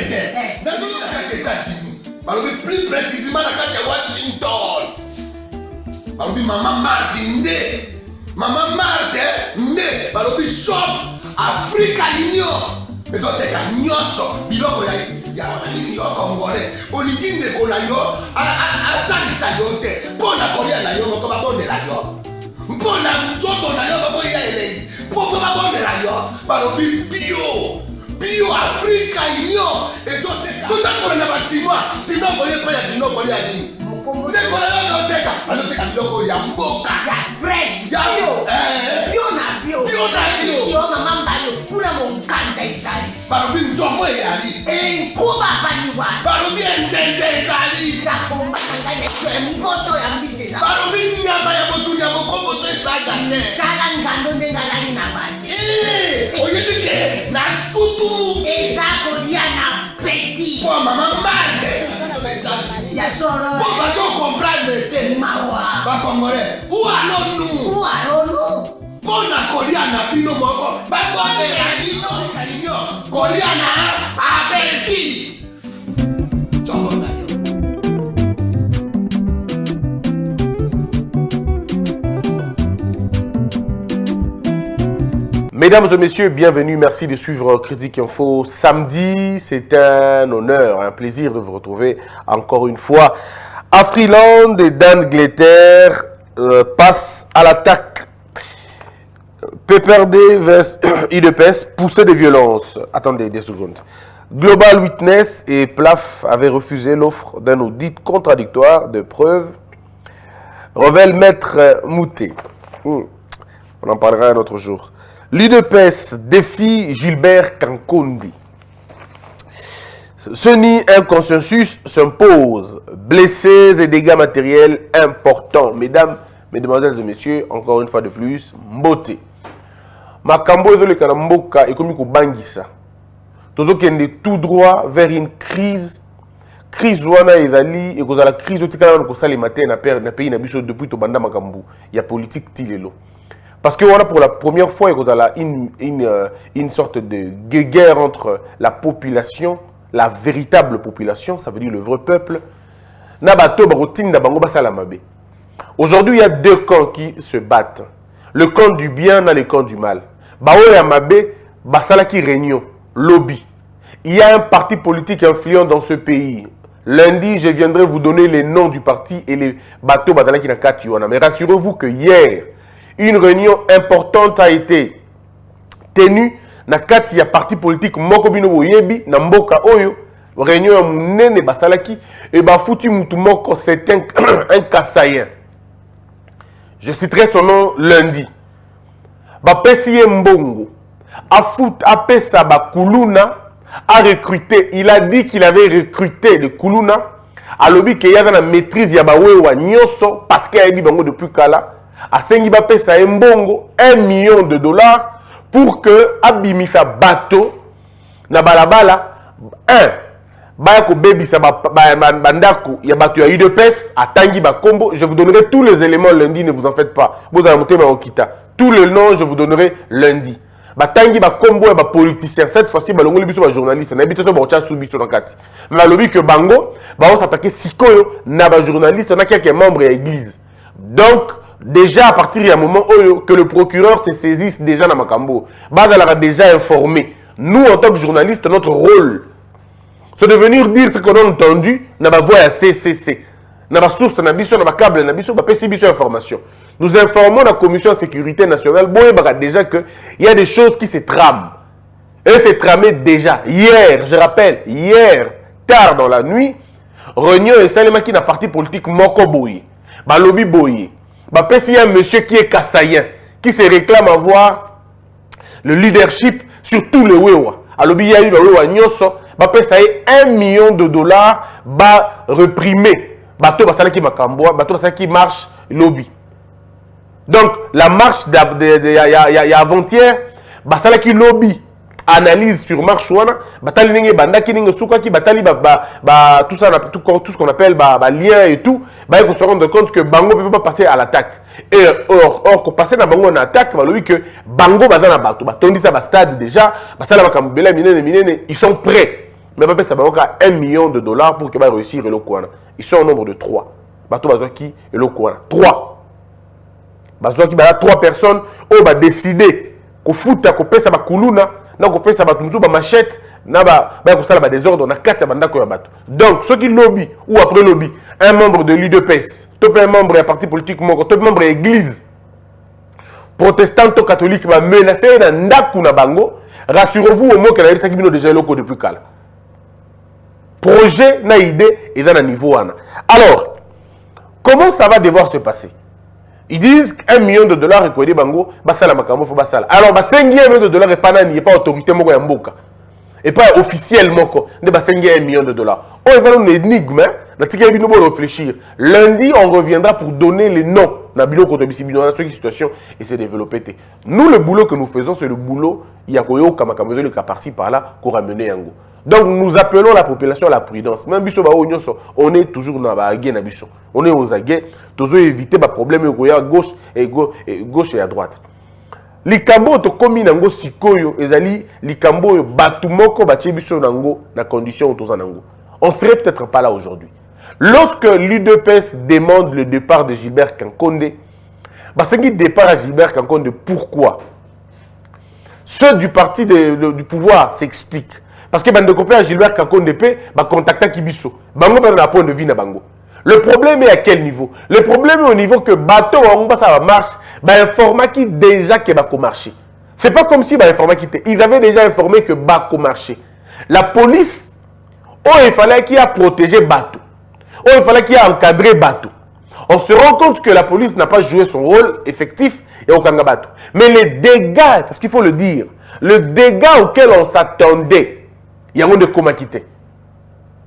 Angleterre. Dans les États-Unis. Plus précisément dans Washington. Maman Martin né. Maman Martin né. Shop Africa Union. Mais on est à Nyonso. Biloko ya yo Congolais. Olingi ndeko na yo asalisa yo te. Mpona kolia na yo moko babondela yo. Mpona nzoto na yo baboya elei. Poko babondela yo. Balobi bio Africa Union. Ezoteka. Tondakona na basinois. Sino kolia pa ya sino kolia nini? Ndeko na yo noteka. Anoteka biloko ya mboka. Ya fresh. Ya bio na bio. Bio na bio. Sio mama mbayo. Kuna mkanja isali. Balobi nzomo yali. Kuba baniwa. Balobi enjenje ezali. Zakomba nganya kwe mvoto ya mbise. Balobi nyama ya botu ya bokombo to esaga ne. Kala ngando ndenga nani na basi. Oyedike na sutu. Ezako dia na petit. Pour maman Marde. Ya soro. Pour bato comprendre te. Mawa. Ba Congolais. Où allons-nous? Pona kolia na bino moko. Ba kone ya bino. Kolia na abeti. Chongo na yo. Mesdames et messieurs, bienvenue. Merci de suivre Critique Info. Samedi, c'est un honneur, un plaisir de vous retrouver encore une fois. Afriland et d'Angleterre passe à l'attaque. PPRD vs IDPS, poussée de violence. Attendez des secondes. Global Witness et PLAF avaient refusé l'offre d'un audit contradictoire de preuves. Révèle Maître Moutet. On en parlera un autre jour. L'IDPS défie Gilbert Kankondi. Ce nid, un consensus s'impose. Blessés et dégâts matériels importants. Mesdames, mesdemoiselles et messieurs, encore une fois de plus, Mbote. Makambo ezole kanamboka ekomi ko bangisa. Tozokende tout droit vers une crise. Crise wana ezali ekozala crise otikala ko sala matin na pays na biso depuis to banda makambo. Ya politique tilelo. Parce que voilà pour la première fois ekozala une sorte de guerre entre la population, la véritable population, ça veut dire le vrai peuple. Na bato barotinda bango basala mabe. Aujourd'hui, il y a deux camps qui se battent. Le camp du bien et le camp du mal. Baoya Mabe, Basalaki réunion, lobby. Il y a un parti politique influent dans ce pays. Lundi, je viendrai vous donner les noms du parti et les bateaux Batalaki na Katiwana. Mais rassurez-vous que hier, une réunion importante a été tenue na Katia parti politique Mokobino Boyebi, na Mboka Oyo. Réunion Mounene Basalaki et Bafouti Moutoumoko, c'est un Kassayen. Je citerai son nom lundi. Bapesiye Mbongo, Apesa Bakuluna, a recruté. Il a dit qu'il avait recruté de Kuluna. A lobby qu'il y a dans la maîtrise Yabawewa Nyoso, parce qu'il y a dit Bango depuis Kala. A Sengi Bapesa Mbongo, $1 million pour que Abimifa bateau, na balabala, Bayako baby sa bandako ya bato ya UDPS a Tangi Bakombo. Je vous donnerai tous les éléments lundi, ne vous en faites pas. Vous allez monter ma okita. Tous les noms je vous donnerai lundi. Batangi Bakombo et ba politicien. Cette fois-ci balongo libiso ba journaliste. Na bito so ba cha subiso na kati. Mais lobby que bango ba on s'attaquer sikoyo na ba journaliste na quelques membres de l'église. Donc déjà à partir du moment où que le procureur se saisisse déjà na makambo, ba l'a déjà informé. Nous en tant que journalistes, notre rôle c'est de venir dire ce qu'on a entendu, n'a pas voix à CCC, n'a pas source, n'a pas biso, n'a pas câble, n'a pas biso, n'a pas biso information. Nous informons la Commission de sécurité nationale, bon, déjà qu'il y a des choses qui se trament. Elle s'est tramée déjà. Hier, je rappelle, hier, tard dans la nuit, réunion et Salema qui n'a parti politique Moko Boye, Balobi Boye. Il y a un monsieur qui est Kassayen, qui se réclame avoir le leadership sur tous les Wewa. Alors, il y a eu le Wewa Nyoso. Ça est $1 million ba reprimé bateau basala qui makamboa bateau basala qui marche lobby. Donc la marche avant-hier basala qui lobby analyse sur marche wana batali ninge bandaki ninge suka ki batali tout ça tout ce qu'on appelle lien et tout ko se rendre compte que bango peut pas passer à l'attaque. Et or qu'on passer na bango en attaque balobi que bango bazana bato batondi ça ba stade déjà basala makambela minene ils sont prêts. mais pas ça va 1 million de dollars pour que va réussir le Kouana. Ils sont au nombre de 3. Bato Bazoki et le Kouana. 3. Bazoki ba 3 personnes ont ba décidé ko futa ko pesa ba kuluna na ko pesa ba tumzu ba machette na ba ko sala ba désordre na kati ya banda ko ya bato. Donc ceux qui lobby ou après lobby un membre de l'UDPS, top un membre d'un parti politique moko, top membre de l'église protestante catholique va menacer na ndaku na bango. Rassurez-vous au moins que la RSA qui déjà loko depuis kala. Projet na idée et dans un niveau wana. Alors, comment ça va devoir se passer? Ils disent 1 million de dollars et quoi bango, basala makambo faut basala. Alors, 5 millions de dollars et pas nani, pas autorité moko ya mboka. Et pas officiellement quoi, ne ba 5 millions de dollars. On est dans une énigme, na tika bino bo réfléchir. Lundi, on reviendra pour donner les noms na bilo ko to bisibino na cette situation et se développer. Nous le boulot que nous faisons, c'est le boulot ya koyo kamakambo le ka par-ci par-là ko ramener yango. Donc nous appelons la population à la prudence. Même biso ba onyoso, on est toujours na ba agé na biso. On est aux aguets, toujours éviter ba problème ko ya gauche et à droite. Likambo to komi nango sikoyo ezali likambo batu moko batie biso nango na condition toza nango. On serait peut-être pas là aujourd'hui. Lorsque l'UDPS demande le départ de Gilbert Kankonde, basengi départ à Gilbert Kankonde, pourquoi? Ceux du parti du pouvoir s'expliquent. Parce que bande copain Gilbert Kankonde va contacter Kibiso. Bango par un point de vue na bango. Le problème est à quel niveau? Le problème est au niveau que bateau ça marche, informa qui déjà que va marcher. C'est pas comme si informa qui était. Ils avaient déjà informé que va marcher. La police, il fallait qu'il a protégé bateau. Il fallait qu'il a encadré bateau. On se rend compte que la police n'a pas joué son rôle effectif et au Kangabato. Mais les dégâts, parce qu'il faut le dire, le dégât auquel on s'attendait, il y a un de coma quitté.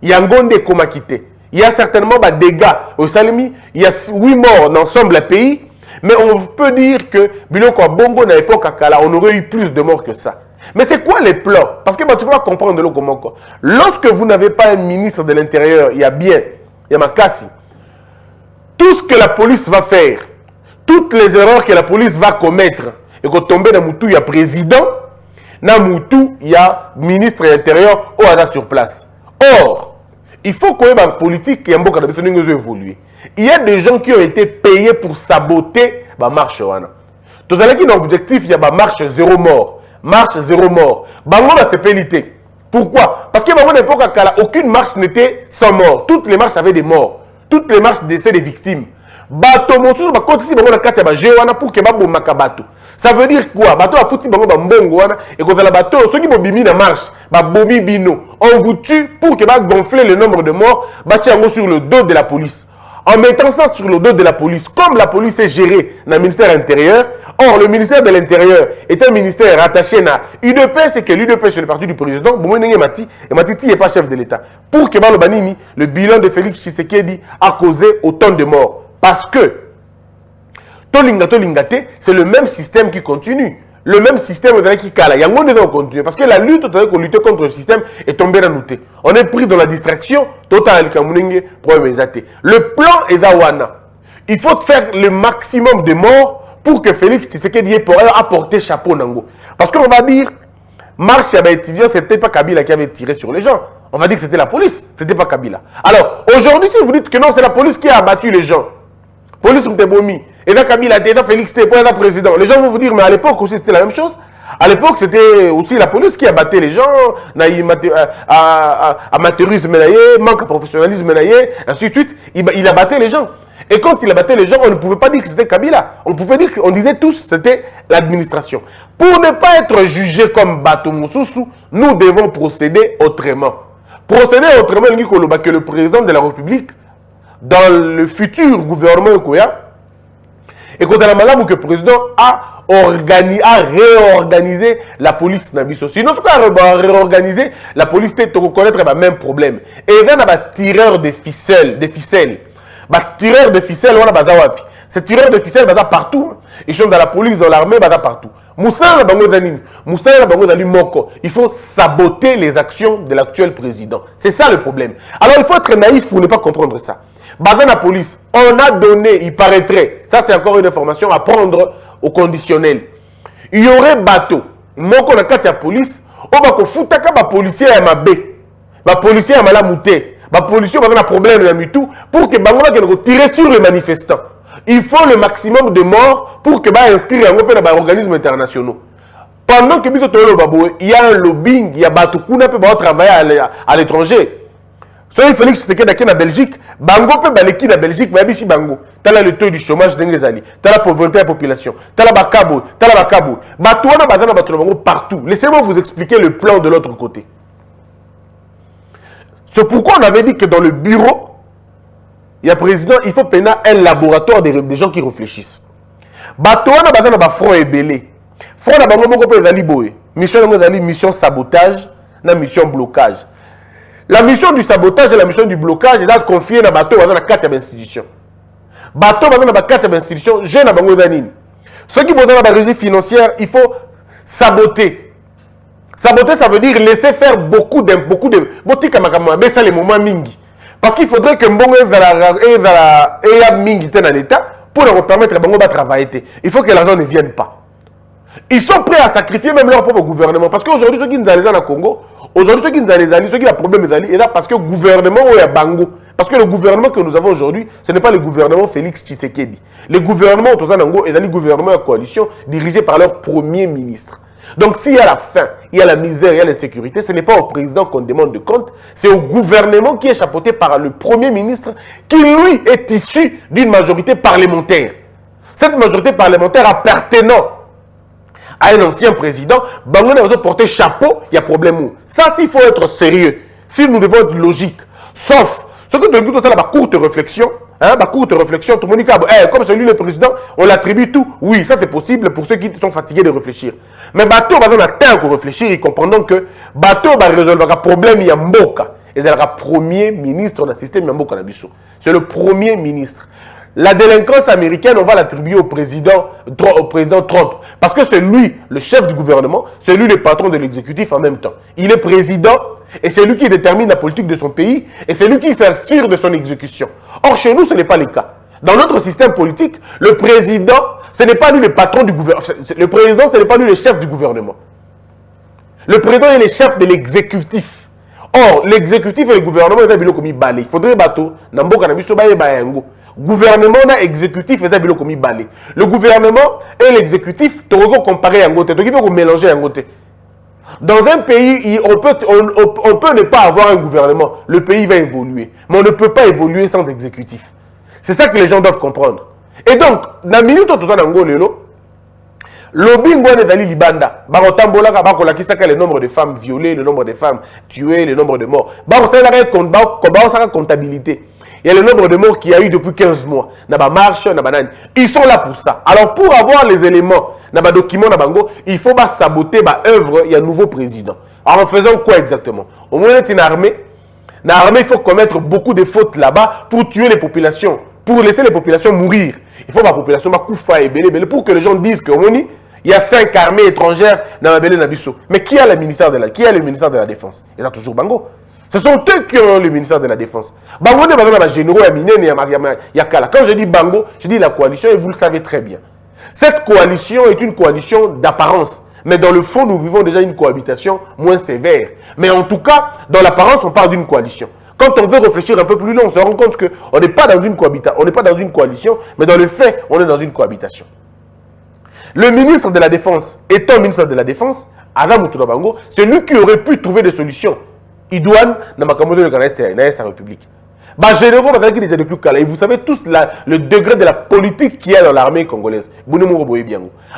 Il y a un de coma quitté. Il y a certainement des dégâts au Salimi. Il y a 8 morts dans l'ensemble du pays. Mais on peut dire que Biloko Bongo, à l'époque à Kala, on aurait eu plus de morts que ça. Mais c'est quoi les plans? Parce que tu vas comprendre le comment. Lorsque vous n'avez pas un ministre de l'Intérieur, il y a Makassi. Tout ce que la police va faire, toutes les erreurs que la police va commettre, et que tomber dans Moutou, il y a président, dans Moutou, il y a ministre de l'Intérieur, ou sur place. Or, il faut qu'il y ait une politique qui a évolué. Il y a des gens qui ont été payés pour saboter la marche. Tout à l'heure, il y a un objectif, il y a une marche 0 mort. Marche 0 mort. Bango la CPLité. Pourquoi? Parce que à l'époque, aucune marche n'était sans mort. Toutes les marches avaient des morts. Toutes les marches décès des victimes. Bato mosusu ba koti si bango na kati ya ba jewana pour que ba bomaka bato. Ça veut dire quoi? Bato a fouti bango ba mbongo wana et quand la bato ceux qui bobimi na marche, ba bomi bino. On vous tue pour que ba gonfler le nombre de morts, ba tiango sur le dos de la police. En mettant ça sur le dos de la police, comme la police est gérée dans le ministère intérieur, or le ministère de l'Intérieur est un ministère rattaché à l'UDPS, c'est que l'UDPS c'est le parti du président, et Matiti n'est pas chef de l'État. Pour que Banini, le bilan de Félix Tshisekedi a causé autant de morts. Parce que Tolingate, c'est le même système qui continue. Le même système qui cala. Il y a un monde continue. Parce que la lutte contre le système est tombée dans l'outé. On est pris dans la distraction. Le plan est d'Awana. Il faut faire le maximum de morts pour que Félix Tshisekedi pourrait apporter chapeau Nango. Parce qu'on va dire, marche à étudiant, c'était pas Kabila qui avait tiré sur les gens. On va dire que c'était la police, c'était pas Kabila. Alors, aujourd'hui, si vous dites que non, c'est la police qui a abattu les gens. Police ou Tebomi. Et là, Kabila, et là, Félix, c'était pas président. Les gens vont vous dire, mais à l'époque aussi, c'était la même chose. À l'époque, c'était aussi la police qui abattait les gens, amateurisme, manque de professionnalisme, ainsi de suite. Il abattait les gens. Et quand il abattait les gens, on ne pouvait pas dire que c'était Kabila. On pouvait dire qu'on disait tous que c'était l'administration. Pour ne pas être jugé comme Bato Moussoussou, nous devons procéder autrement. Procéder autrement, que le président de la République, dans le futur gouvernement Okoya, et que le président a réorganisé la police Nabiso. Sinon, ce qu'on a réorganisé, la police peut reconnaître le même problème. Et il y a des tireurs de ficelles. Tireurs de ficelles, on a bazawapi. Ces tireurs de ficelles, baza partout. Ils sont dans la police, dans l'armée, baza partout. Il faut saboter les actions de l'actuel président. C'est ça le problème. Alors il faut être naïf pour ne pas comprendre ça. Bazan la police, on a donné, il paraîtrait, ça c'est encore une information à prendre au conditionnel. Il y aurait bateau, moko na kati ya police, on va ko futaka ba policier ya mabe. Les policiers ont mal muté. Les policiers ont un problème pour que Bango tirer sur les manifestants. Il faut le maximum de morts pour que inscrire dans les organismes internationaux. Pendant que il y a un lobbying, il y a Batoukouna qui va travailler à l'étranger. Si Félix Tshisekedi est en Belgique, Bango peut aller en Belgique, mais ici Bango. Tu as le taux du chômage dans les alliés, tu as la pauvreté de la population, tu as la Bakabo, tu as la Bakabo. Bango partout. Laissez-moi vous expliquer le plan de l'autre côté. C'est pourquoi on avait dit que dans le bureau, il y a président, il faut peiner un laboratoire des gens qui réfléchissent. Batouana bazana ba front et belé. Front na bango moko pe ezali boye. Mission sabotage, na mission blocage. La mission du sabotage et la mission du blocage est confiée à bateau dans la 4e institution. Bateau dans la 4e institution, jeune à bango zanine. Ceux qui posent la régie financière, il faut saboter. Saboter, ça veut dire laisser faire beaucoup de botika makama, mais ça les moments mingi. Parce qu'il faudrait que mbongo eza mingi ten en état pour leur permettre à bango de travailler. Il faut que l'argent ne vienne pas. Ils sont prêts à sacrifier même leur propre gouvernement. Parce qu'aujourd'hui, ceux qui nous allaient dans le Congo, aujourd'hui, ceux qui nous allaient, ceux qui ont problème, c'est là parce que le gouvernement est à Bango. Parce que le gouvernement que nous avons aujourd'hui, ce n'est pas le gouvernement Félix Tshisekedi. Le gouvernement Tozanango est le gouvernement de coalition dirigé par leur premier ministre. Donc s'il y a la faim, il y a la misère, il y a l'insécurité, ce n'est pas au président qu'on demande de compte, c'est au gouvernement qui est chapeauté par le premier ministre qui, lui, est issu d'une majorité parlementaire. Cette majorité parlementaire appartenant à un ancien président, Bango n'a pas porté chapeau, il y a problème. Ça, s'il faut être sérieux, si nous devons être logiques, sauf ce que nous avons la courte réflexion, tout le monde dit, comme c'est lui le président, on l'attribue tout. Oui, ça c'est possible pour ceux qui sont fatigués de réfléchir. Mais Bateau, on a temps pour réfléchir, ils comprendront que Bateau va résoudre le problème, il y a Mboka. Et c'est le premier ministre dans le système Mboka Nabiso. C'est le premier ministre. La délinquance américaine, on va l'attribuer au président Trump. Parce que c'est lui, le chef du gouvernement, c'est lui le patron de l'exécutif en même temps. Il est président et c'est lui qui détermine la politique de son pays et c'est lui qui s'assure de son exécution. Or, chez nous, ce n'est pas le cas. Dans notre système politique, le président, ce n'est pas lui le patron du gouvernement. Le président, ce n'est pas lui le chef du gouvernement. Le président est le chef de l'exécutif. Or, l'exécutif et le gouvernement, il faudrait bateau, Namboka Nabiso Baye Bayango. Gouvernement et exécutif, le gouvernement et l'exécutif, tu peux comparer un côté, tu peux mélanger un côté. Dans un pays, on peut ne pas avoir un gouvernement, le pays va évoluer, mais on ne peut pas évoluer sans exécutif. C'est ça que les gens doivent comprendre. Et donc, dans la minute où tu as lobbying est allé libanda, le nombre de femmes violées, le nombre de femmes tuées, le nombre de morts. Comptabilité. Il y a le nombre de morts qu'il y a eu depuis 15 mois. Ils sont là pour ça. Alors, pour avoir les éléments, documents, il faut saboter l'œuvre. Il y a un nouveau président. Alors, en faisant quoi exactement? Au moins, il y a une armée. Dans l'armée, il faut commettre beaucoup de fautes là-bas pour tuer les populations, pour laisser les populations mourir. Il faut que la population koufa et belé pour que les gens disent que il y a 5 armées étrangères dans la Belé Nabiso. Mais qui a le ministère de la Défense? Il y a toujours Bango. Ce sont eux qui ont le ministère de la Défense. Bango n'est pas un généraux, il y a Kala. Quand je dis Bango, je dis la coalition et vous le savez très bien. Cette coalition est une coalition d'apparence. Mais dans le fond, nous vivons déjà une cohabitation moins sévère. Mais en tout cas, dans l'apparence, on parle d'une coalition. Quand on veut réfléchir un peu plus loin, on se rend compte qu'on n'est pas dans une coalition, mais dans le fait, on est dans une cohabitation. Le ministre de la Défense, étant ministre de la Défense, Adam Bango, c'est lui qui aurait pu trouver des solutions. Idouane, dans ma communauté de la République. Généraux, et vous savez tous le degré de la politique qu'il y a dans l'armée congolaise.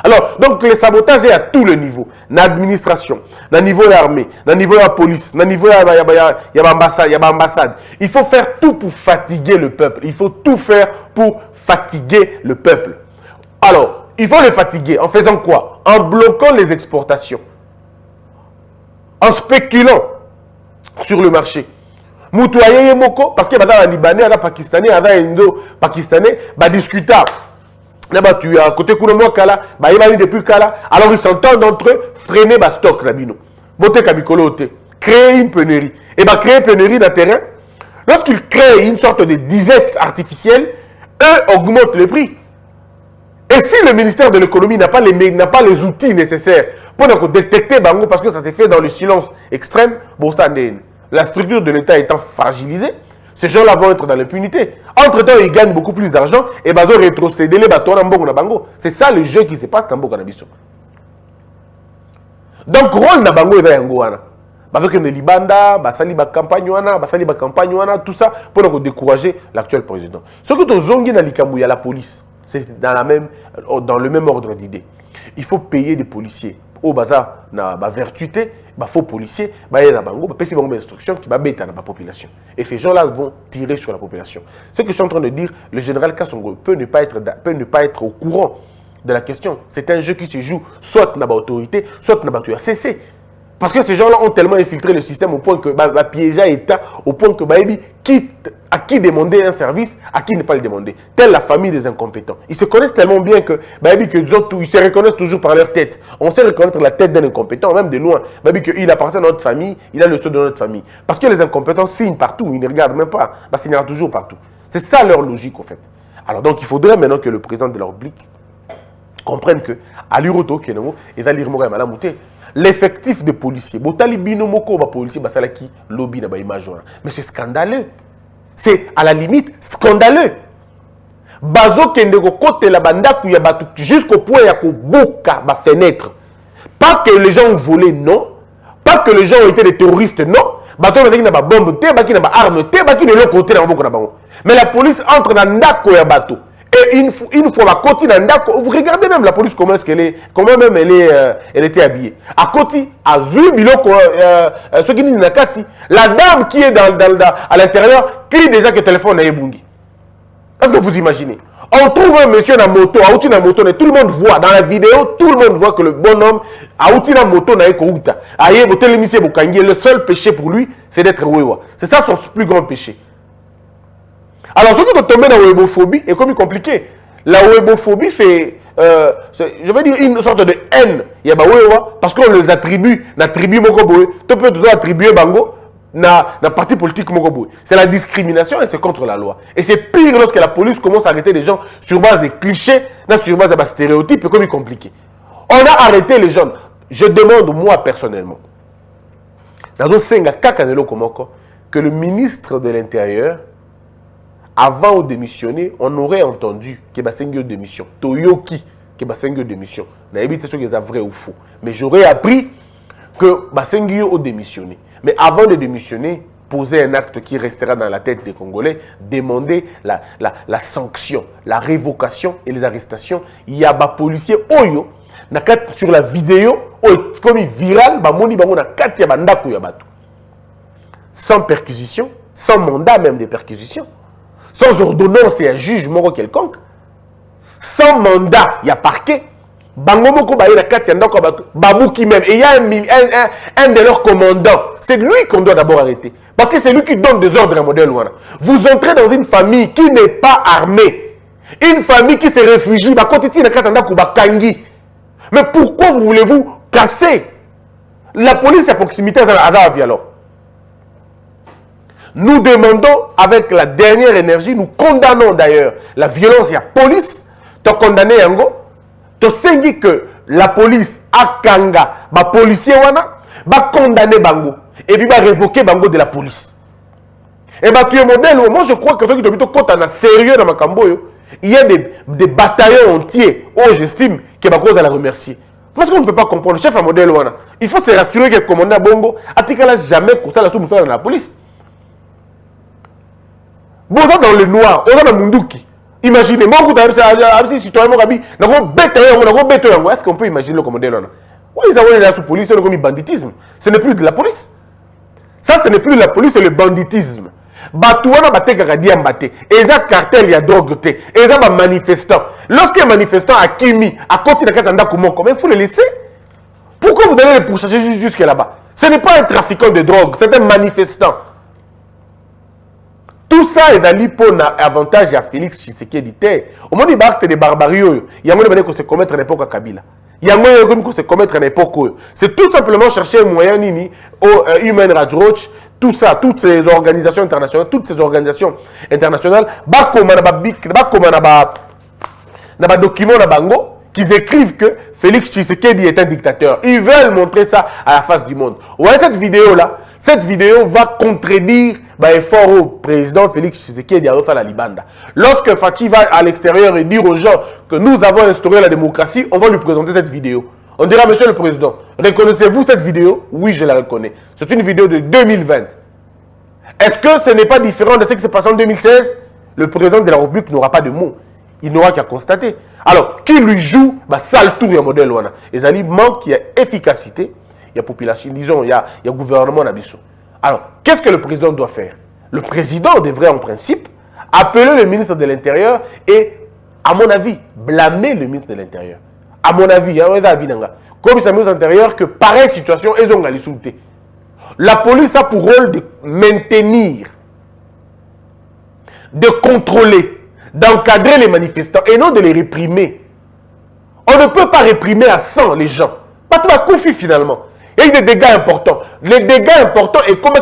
Alors, donc, le sabotage est à tous les niveaux. Dans l'administration, dans le niveau de l'armée, dans le niveau de la police, dans le niveau de l'ambassade. Il faut faire tout pour fatiguer le peuple. Il faut tout faire pour fatiguer le peuple. Alors, il faut le fatiguer en faisant quoi? En bloquant les exportations. En spéculant sur le marché. Moutouaye Moko, parce qu'il y a des Libanais, des Pakistanais, des Indo-Pakistanais, des discutants. Tu as côté Kounomo Kala, depuis Kala, alors ils s'entendent entre eux, freiner le stock. Créer une pénurie. Et créer une pénurie dans le terrain, lorsqu'ils créent une sorte de disette artificielle, eux augmentent le prix. Et si le ministère de l'économie n'a pas les outils nécessaires pour détecter Bango, parce que ça s'est fait dans le silence extrême, bon, ça n'est la structure de l'État étant fragilisée, ces gens-là vont être dans l'impunité. Entre-temps, ils gagnent beaucoup plus d'argent et ils vont rétrocéder les bâtons en Bongo na Bango. C'est ça le jeu qui se passe dans Bongo na Biso. Donc, rôle na Bango est yango wana. Parce que les Libanda, basali ba campagne wana, tout ça pour décourager l'actuel président. Ce que tu zongi na likambu ya la police, c'est dans le même ordre d'idée. Il faut payer des policiers. Au bazar na ba vertuité, ba faux policiers, ba yé na bango, ba pesi bango ba instruction qui ba bêta na ba population. Et ces gens-là vont tirer sur la population. Ce que je suis en train de dire, le général Kassongo peut ne pas être au courant de la question. C'est un jeu qui se joue soit na ba autorité, soit na ba tu as cessé. Parce que ces gens-là ont tellement infiltré le système au point que bah, piéger l'État, au point que à qui demander un service, à qui ne pas le demander. Telle la famille des incompétents. Ils se connaissent tellement bien que ils se reconnaissent toujours par leur tête. On sait reconnaître la tête d'un incompétent, même de loin. Il appartient à notre famille, il a le sceau de notre famille. Parce que les incompétents signent partout, ils ne regardent même pas. Ils signent toujours partout. C'est ça leur logique, en fait. Alors donc, il faudrait maintenant que le président de la République comprenne que, à l'Uroto, il va lire Malamouté. L'effectif de policiers, mais c'est scandaleux. C'est à la limite scandaleux. Jusqu'au point où la fenêtre. Pas que les gens ont volé, non. Pas que les gens ont été des terroristes, non. Mais la police entre dans Ndako ya bateau. Et une fois la côté vous regardez même la police comment elle était habillée. À côté, à Zubiloko, ce qui dit la dame qui est à l'intérieur crie déjà que le téléphone est bungi. Est-ce que vous imaginez? On trouve un monsieur dans la moto, à outil dans la moto, et tout le monde voit, dans la vidéo, tout le monde voit que le bonhomme, à outil dans la moto, le seul péché pour lui, c'est d'être wewa. C'est ça son plus grand péché. Alors, ce qui est tombé dans la webophobie est comme compliqué. La webophobie, c'est, je veux dire, une sorte de haine. Il y a parce qu'on les attribue, l'attribue Mokoboé. Tu peux toujours attribuer Bango na parti politique Mokoboé. C'est la discrimination et c'est contre la loi. Et c'est pire lorsque la police commence à arrêter des gens sur base des clichés, sur base de stéréotypes, comme compliqué. On a arrêté les jeunes. Je demande, moi, personnellement, dans un Senga Kakanelo Komoko, que le ministre de l'Intérieur, avant de démissionner, on aurait entendu que Basengue démission. Toyoki, que Basengue démission. On a évité ce qui est vrai ou faux. Mais j'aurais appris que Basengue a démissionné. Mais avant de démissionner, poser un acte qui restera dans la tête des Congolais, demander la sanction, la révocation et les arrestations. Il y a des policiers Oyo, sur la vidéo, comme viral, sans perquisition, sans mandat même de perquisition. Sans ordonnance et un jugement quelconque, sans mandat, il y a parquet. Bangomoko baye la kati yandako babouki même. Et il y a un de leurs commandants. C'est lui qu'on doit d'abord arrêter. Parce que c'est lui qui donne des ordres à modèle Wana. Vous entrez dans une famille qui n'est pas armée. Une famille qui se réfugie. Mais pourquoi voulez-vous casser? La police à proximité à Azawapi alors. Nous demandons, avec la dernière énergie, nous condamnons d'ailleurs la violence et la police. Tu condamné Yango. Tu sais que la police a kanga, les policiers va condamner Bango. Et puis va révoquer Bango de la police. Et bah tu es modèle. Moi je crois que toi qui es sérieux dans ma camboyo, il y a des bataillons entiers. Oh, j'estime que Bango va la remercier. Parce qu'on ne peut pas comprendre. Le chef à modèle, il faut se rassurer que le commandant Bongo a jamais pour ça la soupe dans la police. Bon, on dans le noir, on est dans le Munduki. Imaginez, moi, est-ce qu'on peut imaginer le commandant là? Oui, ils ont la police, c'est le banditisme. Ce n'est plus de la police. Ça, ce n'est plus de la police, c'est le banditisme. Batouana Bateka Diambate, et ça cartel, il y a drogue, et ça manifestant. Lorsqu'un manifestant a Kimi, à côté de Katanda Koumoko, il faut le laisser. Pourquoi vous allez le pourchasser jusque là-bas? Ce n'est pas un trafiquant de drogue, c'est un manifestant. Tout ça est allé pour l'avantage à Félix Tshisekedi. Au moment où il y a des barbaries, il y a un moment où se commettre à l'époque à Kabila. Il y a un moment où se commettre à l'époque. C'est tout simplement chercher un moyen au Human Rights Watch, tout ça, toutes ces organisations internationales, documents na bango qu'ils écrivent que Félix Tshisekedi est un dictateur. Ils veulent montrer ça à la face du monde. Ouais, cette vidéo-là, cette vidéo va contredire l'effort au président Félix Tshisekedi à refaire la Libanda. Lorsque Faki va à l'extérieur et dire aux gens que nous avons instauré la démocratie, on va lui présenter cette vidéo. On dira, monsieur le président, reconnaissez-vous cette vidéo? Oui, je la reconnais. C'est une vidéo de 2020. Est-ce que ce n'est pas différent de ce qui s'est passé en 2016? Le président de la République n'aura pas de mots. Il n'aura qu'à constater. Alors, qui lui joue, sale tour, il y a modèle. Et ça manque, il y a efficacité, il y a population, disons, il y a gouvernement d'Abisso. Alors, qu'est-ce que le président doit faire? Le président devrait, en principe, appeler le ministre de l'Intérieur et, à mon avis, blâmer le ministre de l'Intérieur. À mon avis, comme il ministre de l'Intérieur, que pareille situation, ils ont insulté. La police a pour rôle de maintenir, de contrôler, d'encadrer les manifestants et non de les réprimer. On ne peut pas réprimer à 100 les gens. Pas tout à coup finalement. Il y a des dégâts importants. Les dégâts importants et comme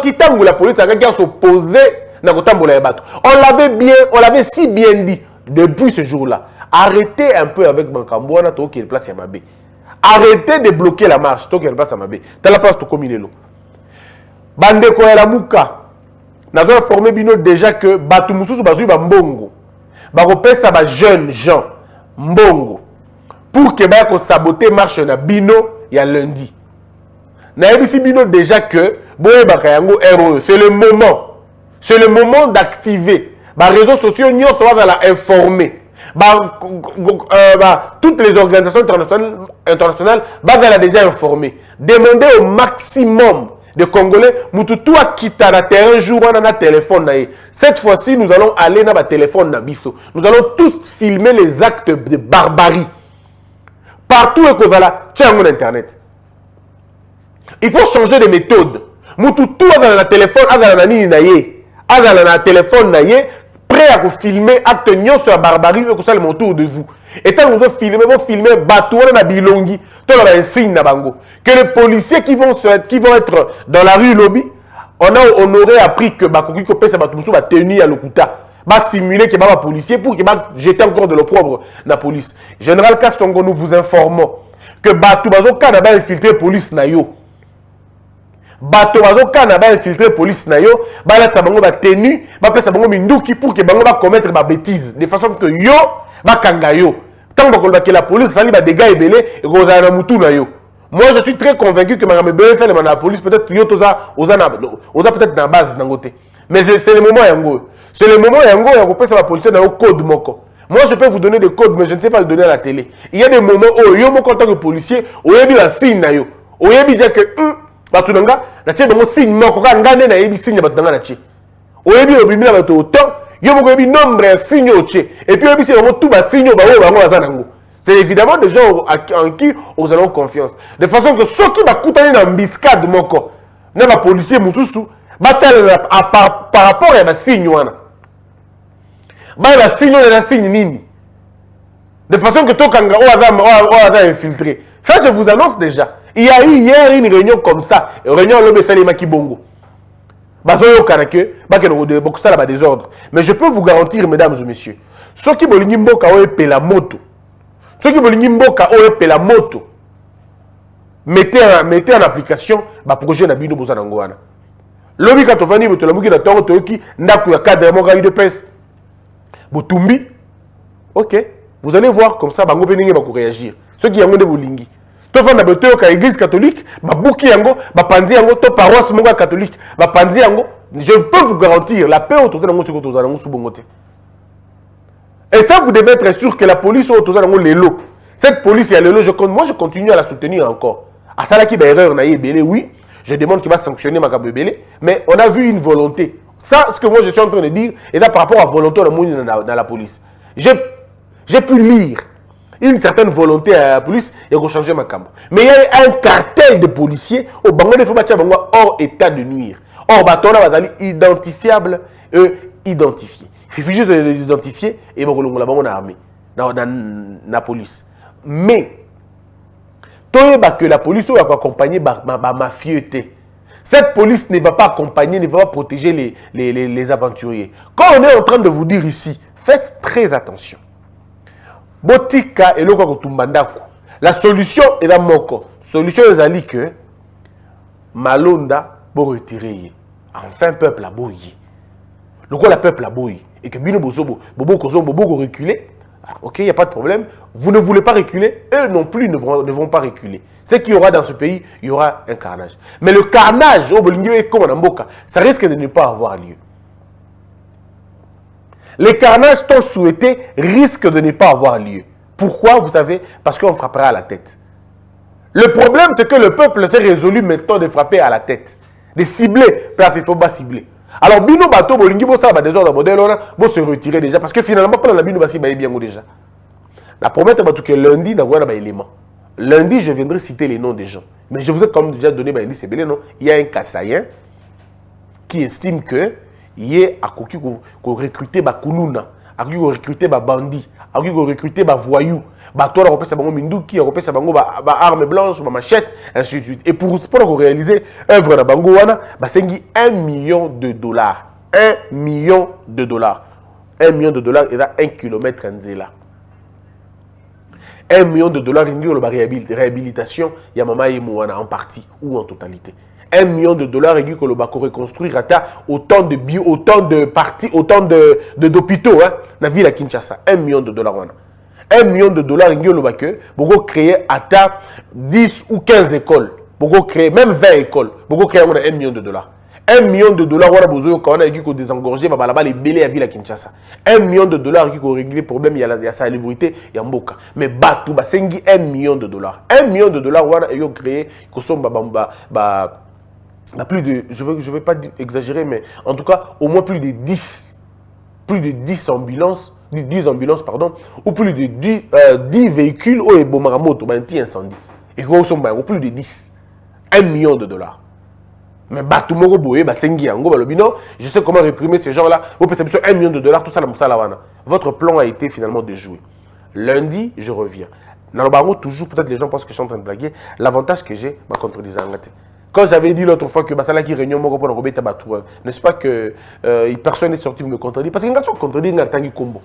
la police a s'opposé on l'avait si bien dit depuis ce jour-là. Arrêtez un peu avec Bankambouana, qui est place Yamabé. Arrêtez de bloquer la marche, qui est place Yamabé. T'as la place de Komilelo. Bande Koyalamuka. Nous avons informé Bino déjà que Batumusu Bazui Bambongo. Bakopesa ba jeunes gens mbongo pour que ba ko saboter marche na Bino ya lundi. Na ebisi Bino déjà que boye bakayango ROE, c'est le moment d'activer ba réseaux sociaux nyo so va la informer. Toutes les organisations internationales va déjà informer. Demandez au maximum de Congolais, nous quitter la terre un jour, on a un téléphone. Cette fois-ci, nous allons aller dans le téléphone. Nous allons tous filmer les actes de barbarie. Partout où vous allez, tiens, mon internet. Il faut changer de méthode. Nous tout dans le téléphone, dans le téléphone, prêt à filmer acte sur la barbarie, que ça le autour de vous. Et quand vous filmez Batouana na Bilongi, un signe na bango. Que les policiers qui vont être dans la rue Lobby, on aurait appris que Bakoki Kopesa Batumusu va tenir à l'Okuta, va simuler que va policier pour qu'il va jeter encore de l'opprobre la police. Général Kastongo, nous vous informons que Batoubazo Kana va infiltrer police na yo. Batoubazo Kana va infiltrer police na yo, la tabango va tenir, va pesa bango minduki pour que bango va commettre ma bêtise de façon que yo va kanga yo. Tant que la police sali ba dégâts ébélés et que vous avez mutu na yo. Moi je suis très convaincu que Mme Bélé fait la police peut-être yo toza peut-être dans la base d'angoté. Mais c'est le moment yango. C'est le moment yango ya ko pesa la police na yo code moko. Moi je peux vous donner des codes mais je ne sais pas le donner à la télé. Il y a des moments où yo moko en tant que policier, où yebi la signe na yo. Où yebi dire que batu nanga na tie bango signe moko ka ngane na yebi signe batu nanga na tie. Où yebi obimi na batu autant yo moko yebi nombre ya signe au tie. Et puis yebi c'est vraiment tout ba signe ba wo bango azanango. C'est évidemment des gens en qui nous avons confiance. De façon que ceux qui vont coûter dans biscade moko, na ba policier mususu, par rapport à la signe wana. La signe na signe nini. De façon que tout kanga o a infiltré. Ça je vous annonce déjà. Il y a eu hier une réunion comme ça, réunion lobe salima kibongo. Bazoyo kanake, ça là des ordres. Mais je peux vous garantir mesdames et messieurs, ceux qui bolingi mboka o epela moto. Ceux qui veulent mboka o la moto, mettez en application le projet na bino boza nangwana. Lobi quand on va dire que la muki na toro toki ndaku ya cadre mo gaï de pèse. Botumbi. OK, vous allez voir comme ça bango peninge ba ko réagir. Ceux qui yango de bolingi. To fa na beto ka église catholique, ba buki yango, ba panzi yango to paroisse mo catholique, ba panzi yango, je peux vous garantir la paix autour de nango siko to za nango subongote. Et ça, vous devez être sûr que la police autour de l'élo. Cette police, il y a l'élo, moi je continue à la soutenir encore. À ça, là, qui a erreur, oui, je demande qu'il va sanctionner ma Belé, mais on a vu une volonté. Ça, ce que moi je suis en train de dire, est là par rapport à la volonté dans la police. J'ai pu lire une certaine volonté à la police et on changer ma cambre. Mais il y a un cartel de policiers au Bango de Fobatia hors état de nuire. Or, Batona va aller identifiable et identifié. Il suffit juste de les identifier et bon, on a une armée, dans la police. Mais, que la police va accompagner ma mafieuté. Cette police ne va pas accompagner, ne va pas protéger les aventuriers. Quand on est en train de vous dire ici, faites très attention. botika eloko kotumbandako. La solution est la moko. Solution est que Malonda pour retirer. Enfin peuple a boyi. Le quoi la peuple a boyi et que bino bozobo bobo reculer. OK, il y a pas de problème. Vous ne voulez pas reculer, eux non plus ne vont pas reculer. Ce qu'il y aura dans ce pays, il y aura un carnage. Mais le carnage au Bolingio et comme en Mboka, ça risque de ne pas avoir lieu. Les carnages tant souhaités risquent de ne pas avoir lieu. Pourquoi? Vous savez, parce qu'on frappera à la tête. Le problème, c'est que le peuple s'est résolu maintenant de frapper à la tête. De cibler, parce qu'il ne faut pas cibler. Alors, Bino Bato, Bolingi, ça va désordre modèle, on se retirer déjà. Parce que finalement, pendant la Bino Bassi, il bien déjà. La promesse, c'est que lundi, il y a un élément. Lundi, je viendrai citer les noms des gens. Mais je vous ai quand même déjà donné c'est belé, non? Il y a un Kassayen qui estime que il y a à recruter Bakuluna, à recruter Bandi, à recruter Voyou, toi on repère bango minduki, on repère bango armes blanches, machette, ainsi de suite. Et pour réaliser œuvre na bango wana, sengi $1 million. $1 million. $1 million et là 1 kilomètre nzela. $1 million il y a réhabilitation, il y a Mama Mouana en partie ou en totalité. $1 million et il y a reconstruire autant de parties, autant d'hôpitaux dans la ville de Kinshasa. $1 million. $1 million il y a pour créer 10 ou 15 écoles, pour créer même 20 écoles, pour créer $1 million. $1 million on a dit qu'on désengorger les bélés à la ville à Kinshasa. $1 million qui ont réglé le problème, il y a la salubrité, il y a Mboka. Mais Batou, c'est $1 million. $1 million on a créé plus de, je vais pas exagérer, mais en tout cas au moins plus de 10 ambulances, 10 ambulances pardon, ou plus de 10 véhicules au Ebomaramoto, incendie. Et plus de 10. $1 million. Mais tout le monde je sais comment réprimer ces gens-là. Vous pensez sur $1 million, tout ça, votre plan a été finalement déjoué. Lundi, je reviens. Dans le barreau, toujours, peut-être les gens pensent que je suis en train de blaguer. L'avantage que j'ai, ma contredisant. Quand j'avais dit l'autre fois que Basala qui réunion, n'est-ce pas que personne n'est sorti me contredire? Parce que quand tu contredis, combo.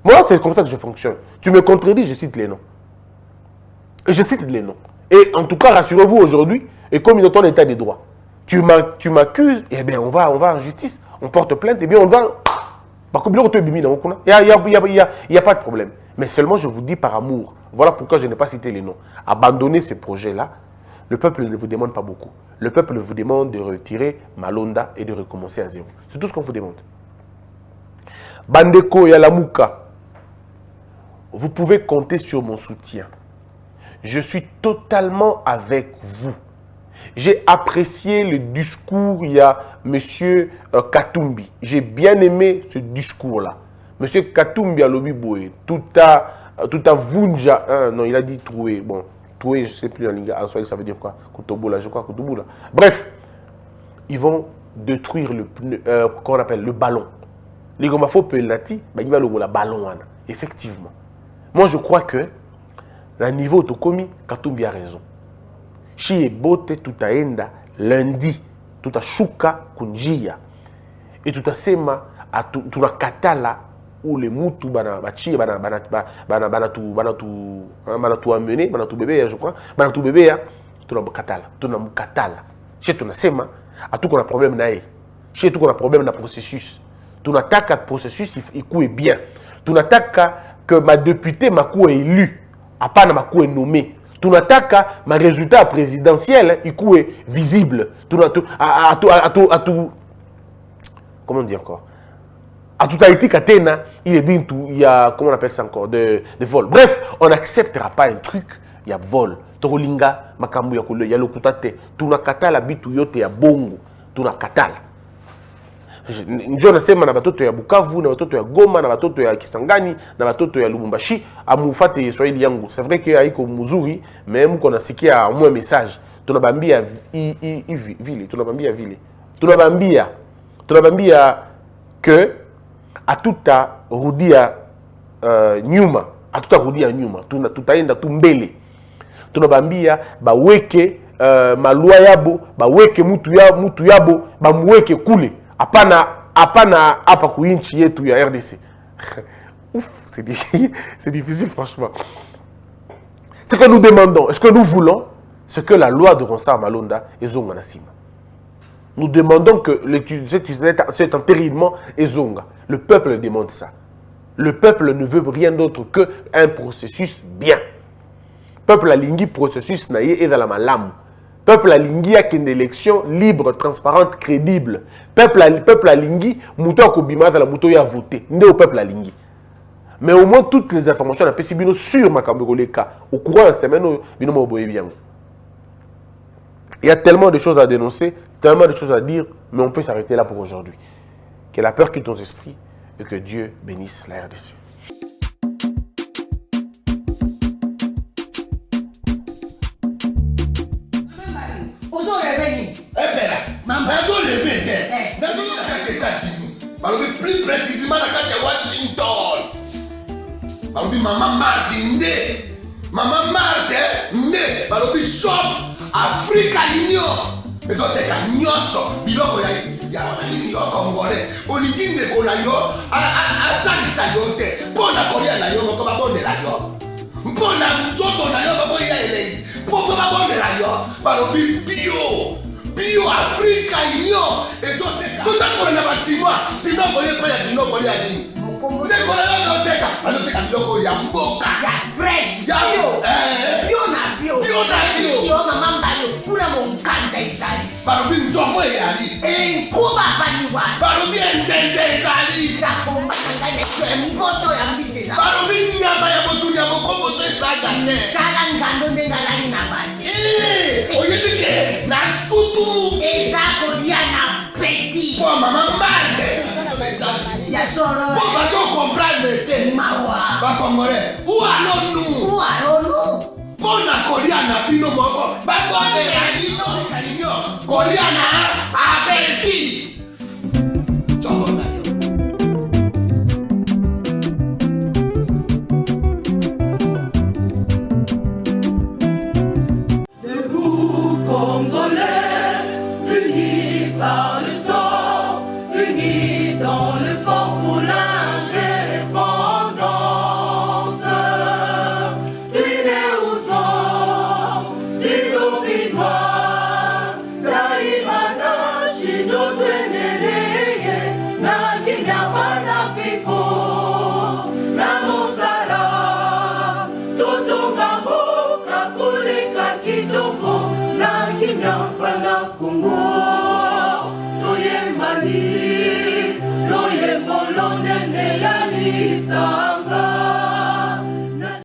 Moi, c'est comme ça que je fonctionne. Tu me contredis, je cite les noms. Et je cite les noms. Et en tout cas, rassurez-vous aujourd'hui, et comme il est en état des droits, tu m'accuses, et bien on va en justice, on porte plainte, et bien on va. Il n'y a pas de problème. Mais seulement je vous dis par amour. Voilà pourquoi je n'ai pas cité les noms. Abandonnez ce projet-là. Le peuple ne vous demande pas beaucoup. Le peuple vous demande de retirer Malonda et de recommencer à zéro. C'est tout ce qu'on vous demande. Bandeko Yalamuka, vous pouvez compter sur mon soutien. Je suis totalement avec vous. J'ai apprécié le discours, il y a M. Katumbi. J'ai bien aimé ce discours-là. M. Katumbi a lobby boé. Tout a vunja. Non, il a dit troué. Bon, troué, je ne sais plus en Swahili, ça veut dire quoi? Kutobola, je crois, Kutobola. Bref, ils vont détruire qu'on appelle le ballon. Les gomafo pelati, ils vont le ballon. Effectivement. Moi, je crois que, à niveau Tokomi, Katumbi a raison. Chie bote tout a enda lundi, tout a shuka kunjia. Et tout a sema, tout a katala, où les moutou bana bachi bana tu amené, bana tu bébé, je crois, bana tu bébé, tout a katala. Chez tout a sema, à tout qu'on a problème nae. Chez tout qu'on a problème dans le processus. Tout n'attaque le processus, il coûte bien. Tout n'attaque que ma députée, ma cour est élue, à part ma cour est nommée. Tout n'attaque ma résultat présidentiel, il est visible. Comment dire encore? À tout Haïti, il est bien tout, il y a, comment on appelle ça encore, de vol. Bref, on n'acceptera pas un truc, il y a vol. Torolinga, makambu ya kule, il y a le kutate. Tout n'a katala bitu yote ya bongo. Tout n'a katala. Je ne sais pas, na batoto ya Bukavu, na batoto ya Goma, na batoto ya Kisangani, na batoto ya Lubumbashi, amufate Swahili yangu. C'est vrai que haiko muzuri, mais muko nasikia au moins message. Tunabambia vile, tunabambia vile. Tunabambia que atuta rudia nyuma, tutaenda tumbele. Tunabambia baweke malua yabo, baweke mutu yabo, bamuweke kule. Apana hapa kuinchi yetu ya RDC. Ouf, c'est difficile, franchement. Ce que nous demandons, ce que nous voulons, c'est que la loi de Ronsard Malonda est zonga nasima. Nous demandons que cet entérinement est zonga. Le peuple demande ça. Le peuple ne veut rien d'autre qu'un processus bien. Le peuple a l'ingui processus naïe et dans la malam. Le peuple a l'ingui a une élection libre, transparente, crédible. Le peuple a l'ingui, mouto a kobima dans la mouto a voté. N'est au peuple a l'ingui. Mais au moins toutes les informations, on a pu sur Makambo Leka. Au courant de la semaine, il y a tellement de choses à dénoncer, tellement de choses à dire, mais on peut s'arrêter là pour aujourd'hui. Que la peur quitte nos esprits et que Dieu bénisse la RDC. Plus précisément dans Washington. Maman Martin Maman Martin balobi shop Africa Union. Mais donc t'es qu'à nyonso biloko ya wanalini yo congolais. Olingi ndeko na yo asalisa yo te. Mpona kolia na yo moko babondela yo. Mpona nzoto na yo baboya elei. Mpo babondela yo balobi bio Africa Union. Et donc t'es qu'à tout à fait na basinois. Sinon kolia pa ya sinon kolia nini. Ndeko na yo teka aloteka biloko ya mboka ya fresh ya bio sio mama mbayo kuna monkanja izali balobi nzomo eyali enkuba baniwa balobi enjenje ezali zakomba kangane mpoto ya mbisi balobi nyama ya botu ya mokombo to ezaga ne kala ngando ndengalali na basi oyebike na sutu ezako dia na petit po mama mande ya solo po bato comprendre te mawa ba congolais ou allons-nous pona kolia na bino moko bakondela bino kolia na appétit Debout Congolais, unis par le sang, unis dans l'effort pour l'indépendance. Tuinez aux hommes, si obinois, daimana shino tuendeleye, na kinyama na piko, na mosala, totonga mboka kuleka kitoko, na kinyama na Congo.